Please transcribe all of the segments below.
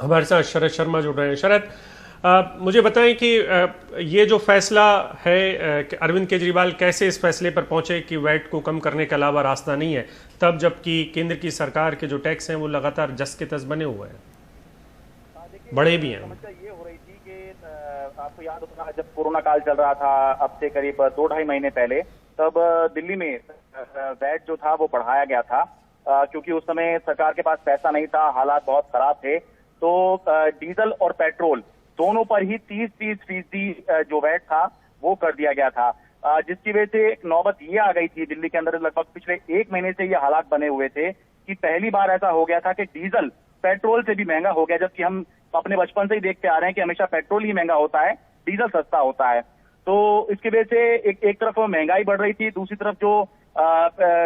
हमारे साथ शरद शर्मा जुड़ रहे हैं। शरद, मुझे बताएं कि ये जो फैसला है कि अरविंद केजरीवाल कैसे इस फैसले पर पहुंचे कि वैट को कम करने के अलावा रास्ता नहीं है, तब जबकि केंद्र की सरकार के जो टैक्स हैं वो लगातार जस के तस बने हुए हैं, बड़े भी हैं। समस्या ये हो रही थी कि आपको याद होगा जब कोरोना काल चल रहा था, अब से करीब 2-2.5 महीने पहले, तब दिल्ली में वैट जो था वो बढ़ाया गया था, क्योंकि उस समय सरकार के पास पैसा नहीं था, हालात बहुत खराब थे। तो डीजल और पेट्रोल दोनों पर ही 30-30% जो वैट था वो कर दिया गया था, जिसकी वजह से एक नौबत ये आ गई थी दिल्ली के अंदर। लगभग पिछले 1 महीने से ये हालात बने हुए थे कि पहली बार ऐसा हो गया था कि डीजल पेट्रोल से भी महंगा हो गया, जबकि हम अपने बचपन से ही देखते आ रहे हैं कि हमेशा पेट्रोल ही महंगा होता है, डीजल सस्ता होता है। तो इसकी वजह से एक तरफ महंगाई बढ़ रही थी, दूसरी तरफ जो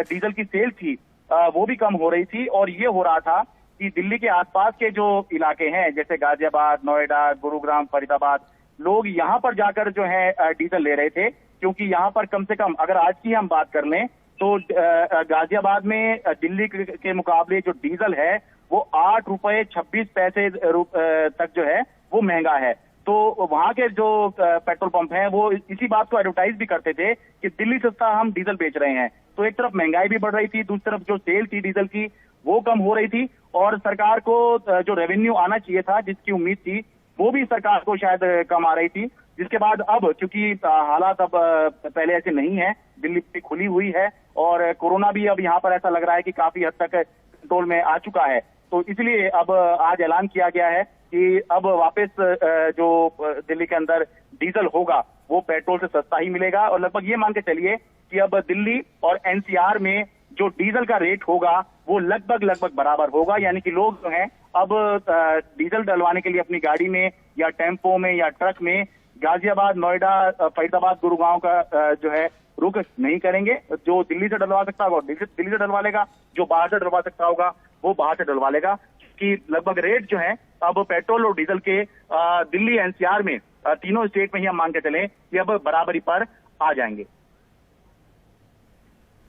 डीजल की सेल थी वो भी कम हो रही थी। और ये हो रहा था कि दिल्ली के आसपास के जो इलाके हैं, जैसे गाजियाबाद, नोएडा, गुरुग्राम, फरीदाबाद, लोग यहाँ पर जाकर जो है डीजल ले रहे थे, क्योंकि यहाँ पर कम से कम अगर आज की हम बात कर लें तो गाजियाबाद में दिल्ली के मुकाबले जो डीजल है वो 8 रुपए 26 पैसे तक जो है वो महंगा है। तो वहां के जो पेट्रोल पंप हैं वो इसी बात को एडवर्टाइज भी करते थे कि दिल्ली सस्ता हम डीजल बेच रहे हैं। तो एक तरफ महंगाई भी बढ़ रही थी, दूसरी तरफ जो सेल थी डीजल की वो कम हो रही थी, और सरकार को जो रेवेन्यू आना चाहिए था, जिसकी उम्मीद थी, वो भी सरकार को शायद कम आ रही थी। जिसके बाद अब क्योंकि हालात अब पहले ऐसे नहीं है, दिल्ली खुली हुई है और कोरोना भी अब यहाँ पर ऐसा लग रहा है कि काफी हद तक कंट्रोल में आ चुका है, तो इसलिए अब आज ऐलान किया गया है कि अब वापस जो दिल्ली के अंदर डीजल होगा वो पेट्रोल से सस्ता ही मिलेगा। और लगभग ये मान के चलिए कि अब दिल्ली और एनसीआर में जो डीजल का रेट होगा वो लगभग बराबर होगा, यानी कि लोग जो हैं अब डीजल डलवाने के लिए अपनी गाड़ी में या टेम्पो में या ट्रक में गाजियाबाद, नोएडा, फरीदाबाद, गुरुग्राम का जो है रुख नहीं करेंगे। जो दिल्ली से डलवा सकता होगा दिल्ली से डलवा लेगा, जो बाहर से डलवा सकता होगा वो बाहर से डलवा लेगा, कि लगभग रेट जो है अब पेट्रोल और डीजल के दिल्ली एनसीआर में तीनों स्टेट में ही हम मान के चलें कि अब बराबरी पर आ जाएंगे।